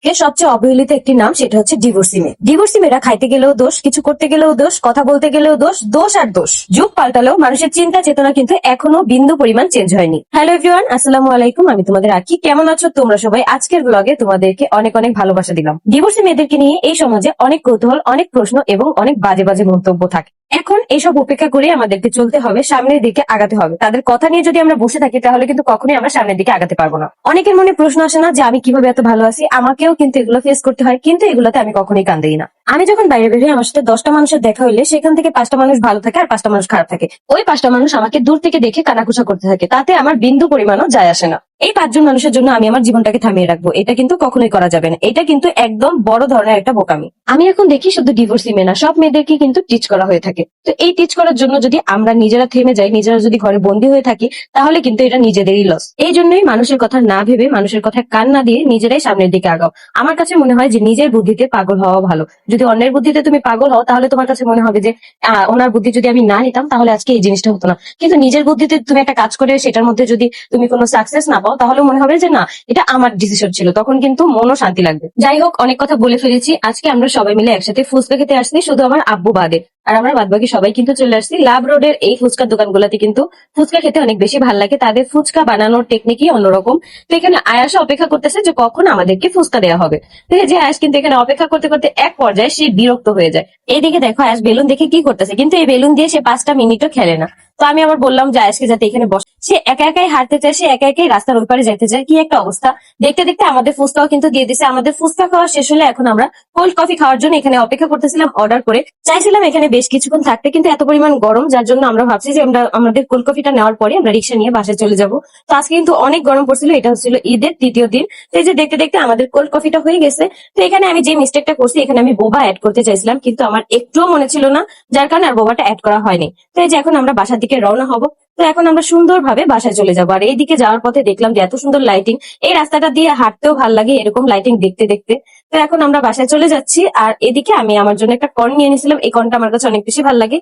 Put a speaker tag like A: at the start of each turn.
A: এর সবচেয়ে অবহেলিত একটি নাম, সেটা হচ্ছে ডিভোর্সি মেয়ে। ডিভোর্সি মেয়েরা খাইতে গেলেও দোষ, কিছু করতে গেলেও দোষ, কথা বলতে গেলেও দোষ, দোষ আর দোষ। যুগ পাল্টালেও মানুষের চিন্তা চেতনা কিন্তু এখনো বিন্দু পরিমাণ চেঞ্জ হয়নি। হ্যালো এভরিওয়ান, আসসালামু আলাইকুম। আমি তোমাদের আঁকি। কেমন আছো তোমরা সবাই? আজকের ব্লগে তোমাদেরকে অনেক অনেক ভালোবাসা দিলাম। ডিভোর্সি মেয়েদেরকে নিয়ে এই সমাজে অনেক কৌতূহল, অনেক প্রশ্ন এবং অনেক বাজে বাজে মন্তব্য থাকে। এখন এইসব উপেক্ষা করে আমাদেরকে চলতে হবে, সামনের দিকে আগাতে হবে। তাদের কথা নিয়ে যদি আমরা বসে থাকি তাহলে কিন্তু কখনোই আমরা সামনের দিকে আগাতে পারবো না। অনেকের মনে প্রশ্ন আসে না যে আমি কিভাবে এত ভালো আছি? আমাকেও কিন্তু এগুলো ফেস করতে হয়, কিন্তু এগুলোতে আমি কখনোই কান দিই না। আমি যখন বাইরে বেরিয়ে আমার সাথে 10টা মানুষের দেখা হইলে সেখান থেকে 5টা মানুষ ভালো থাকে আর 5টা মানুষ খারাপ থাকে। ওই 5টা মানুষ আমাকে দূর থেকে দেখে কানাঘুষা করতে থাকে, তাতে আমার বিন্দু পরিমাণও যায় আসে না। এই 5জন মানুষের জন্য আমি আমার জীবনটাকে থামিয়ে রাখবো, এটা কিন্তু কখনোই করা যাবে না। এটা কিন্তু একদম বড় ধরনের একটা বোকামি। আমি এখন দেখি শুধু ডিভোর্সি মেয়ে না, সব মেয়েদেরকে কিন্তু টিচ করা হয়ে থাকে। তো এই টিচ করার জন্য যদি আমরা নিজেরা থেমে যাই, নিজেরা যদি ঘরে বন্দী হয়ে থাকি, তাহলে কিন্তু এটা নিজেদেরই লস। এই জন্যই মানুষের কথা না ভেবে, মানুষের কথা কান না দিয়ে নিজেরাই সামনের দিকে আগাও। আমার কাছে মনে হয় যে নিজের বুদ্ধিতে পাগল হওয়া ভালো। যদি অন্যের বুদ্ধিতে তুমি পাগল হও তাহলে তোমার কাছে মনে হবে যে ওনার বুদ্ধি যদি আমি না নিতাম তাহলে আজকে এই জিনিসটা হতো না। কিন্তু নিজের বুদ্ধিতে তুমি একটা কাজ করে সেটার মধ্যে যদি তুমি কোনো সাকসেস না পাও তাহলে মনে হবে যে না, এটা আমার ডিসিশন ছিল। তখন কিন্তু মনও শান্তি লাগবে। যাই হোক, অনেক কথা বলে ফেলেছি। আজকে আমরা সবাই মিলে একসাথে ফুচকা খেতে আসছি, শুধু আমার আব্বু বাদে। আর আমরা বাদবাকি সবাই কিন্তু চলে আসছি লাভ রোডের এই ফুচকার দোকানগুলোতে। কিন্তু ফুচকা খেতে অনেক বেশি ভালো লাগে, তাদের ফুচকা বানানোর টেকনিকই অন্যরকম। তো এখানে আয়াসা অপেক্ষা করতেছে যে কখন আমাদেরকে ফুচকা দেওয়া হবে। তো এই যে আয়াস কিন্তু এখানে অপেক্ষা করতে করতে এক পর্যায়ে সে বিরক্ত হয়ে যায়। এইদিকে দেখো, আয়াস বেলুন দেখে কি করতেছে, কিন্তু এই বেলুন দিয়ে সে 5টা মিনিটও খেলে না। তো আমি আবার বললাম যে আয়াসকে যাতে এখানে বসে। সে একা একাই হাঁটতে চায়, সে একা একাই রাস্তার ওই পারে যেতে চায়। কি একটা অবস্থা! দেখতে দেখতে আমাদের ফুচকাও কিন্তু দিয়ে দিছে। আমাদের ফুচকা খাওয়া শেষ হলে এখন আমরা কোল্ড কফি খাওয়ার জন্য এখানে অপেক্ষা করতেছিলাম। অর্ডার করে চাইছিলাম এখানে বেশ কিছুক্ষণ থাকতে, কিন্তু এত পরিমাণ গরম যার জন্য আমরা ভাবছি যে আমরা আমাদের কোল্ড কফিটা নেওয়ার পরে আমরা রিক্সা নিয়ে বাসায় চলে যাব। তো আজকে কিন্তু অনেক গরম পড়ছিল, এটা হচ্ছিল ঈদের তৃতীয় দিন। তো এই যে দেখতে দেখতে আমাদের কোল্ড কফিটা হয়ে গেছে। তো এখানে আমি যে মিস্টেকটা করছি, এখানে আমি বোবা অ্যাড করতে চাইছিলাম, কিন্তু আমার একটুও মনে ছিল না, যার কারণে আর বোবাটা অ্যাড করা হয়নি। তো এই যে এখন আমরা বাসার দিকে রওনা হব। তো এখন আমরা সুন্দরভাবে বাসায় চলে যাবো। আর এইদিকে যাওয়ার পথে দেখলাম যে এত সুন্দর লাইটিং, এই রাস্তাটা দিয়ে হাঁটতেও ভাল লাগে এরকম লাইটিং দেখতে দেখতে। তো এখন আমরা বাসায় চলে যাচ্ছি। আর এদিকে আমি আমার জন্য একটা কর্ন নিয়ে নিয়েছিলাম, এই কর্নটা আমার কাছে অনেক বেশি ভালো লাগে।